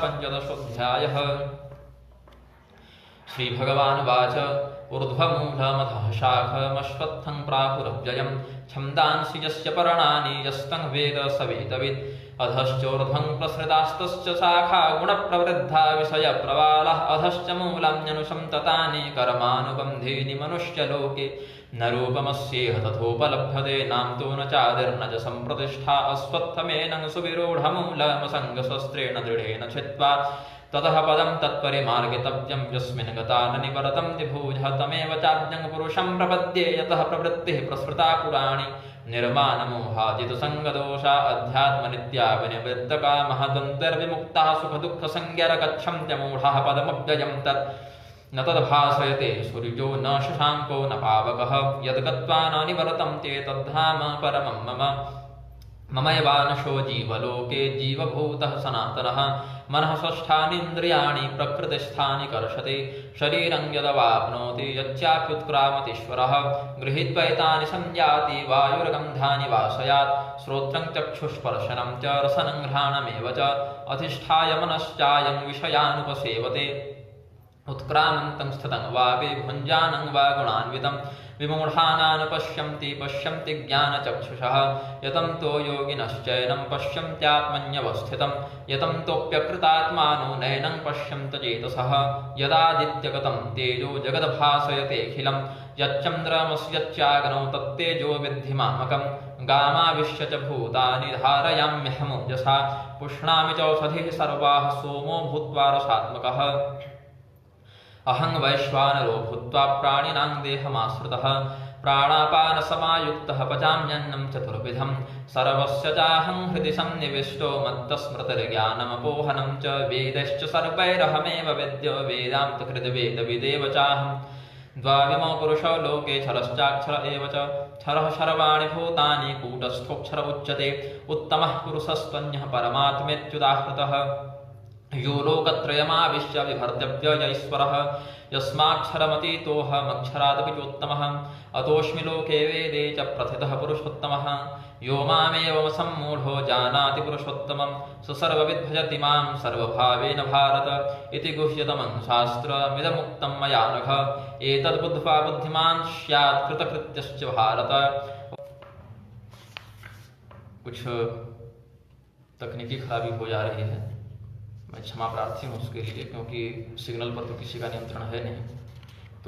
पंचदशोऽध्यायः। श्रीभगवानुवाच ऊर्ध्वमूलमधः शाखमश्वत्थं प्राहुरव्ययं छन्दांसि यस्य पर्णानि यस्तं वेद स वेदवित् अधश्चोर्ध्वं प्रसृतास्तस्य शाखा गुणप्रवृद्धा विषयप्रवालः अधश्च मूलान्यनुसन्ततानि कर्मानुबन्धीनि मनुष्यलोके न रूपमस्येह तथोपलभ्यते नाम्तो न चादिर्न च सम्प्रतिष्ठा अस्वत्थमेनं सुविरूढमूलमसङ्गशस्त्रेण दृढेन छित्त्वा ततः पदं तत्परिमार्गितव्यं यस्मिन् गता न निवर्तन्ति भूयः तमेव चाद्यं पुरुषं प्रपद्ये यतः प्रवृत्तिः प्रसृता पुराणि निर्माणमोहाजितसङ्गदोषा अध्यात्मनित्या विनिवृत्तका महदन्तर्विमुक्ताः सुखदुःखसंज्ञरगच्छन्त्यमूढाः पदमव्ययं तत् न तद्भासयते सूर्यो न शशाङ्को न पावकः यद्गत्वा न निवर्तन्ते तद्धाम परमं मम ममैवांशो जीवलोके जीवभूतः सनातनः मनः षष्ठानीन्द्रियाणि प्रकृतिस्थानि कर्षति शरीरं यदवाप्नोति यच्चाप्युत्क्रामतीश्वरः गृहीत्वैतानि संयाति वायुर्गन्धानि वासयात् श्रोत्रं चक्षुस्पर्शनं च रसनं घ्राणमेव च अधिष्ठाय मनश्चायं विषयानुपसेवते उत्क्रामन्तं स्थितं वापि भुञ्जानं वा गुणान्वितं विमूढानान् पश्यन्ति ज्ञानचक्षुषः यतं तो योगिनश्चैनं पश्यन्त्यात्मन्यवस्थितं यतं तोऽप्यकृतात्मानो नैनं पश्यन्तचेतसः यदादित्यगतं तेजो जगद्भासयतेऽखिलं यच्चन्द्रमस्यच्चाग्नौ तत्तेजो विद्धि मामकं गामाविश्य च भूतानि धारयाम्यहमोजसा पुष्णामि चौषधिः सर्वाः सोमो भूत्वा रसात्मकः अहं वैश्वानरो भूत्वा प्राणिनां देहमाश्रितः प्राणापानसमायुक्तः पचाम्यन्नं चतुर्विधं सर्वस्य चाहं हृदि सन्निविष्टो मत्तस्मृतिर्ज्ञानमपोहनं च वेदैश्च सर्वैरहमेव वेद्यो वेदान्तकृद्वेदविदेव चाहं द्वाविमो पुरुषो लोके क्षरश्चाक्षर एव च क्षरः सर्वाणि भूतानि कूटस्थोऽक्षर उच्यते उत्तमः पुरुषस्त्वन्यः परमात्मेत्युदाहृतः यो लोकत्रयमाविश्य बिभर्त्यव्ययैश्वरः यस्माक्षरमतीतोऽहमक्षरादपि चोत्तमः अतोऽस्मि लोके वेदे च प्रथितः पुरुषोत्तमः यो मामेवमसम्मूढो जानाति पुरुषोत्तमं स सर्वविद्भजति मां सर्वभावेन भारत इति गुह्यतमं शास्त्रमिदमुक्तं मया नघ एतद्बुद्ध्वा बुद्धिमान् स्यात् कृतकृत्यश्च भारत। कुछ तकनीकी खराबी हो जा रही है, मैं क्षमा प्रार्थी हूँ उसके लिए, क्योंकि सिग्नल पर तो किसी का नियंत्रण है नहीं।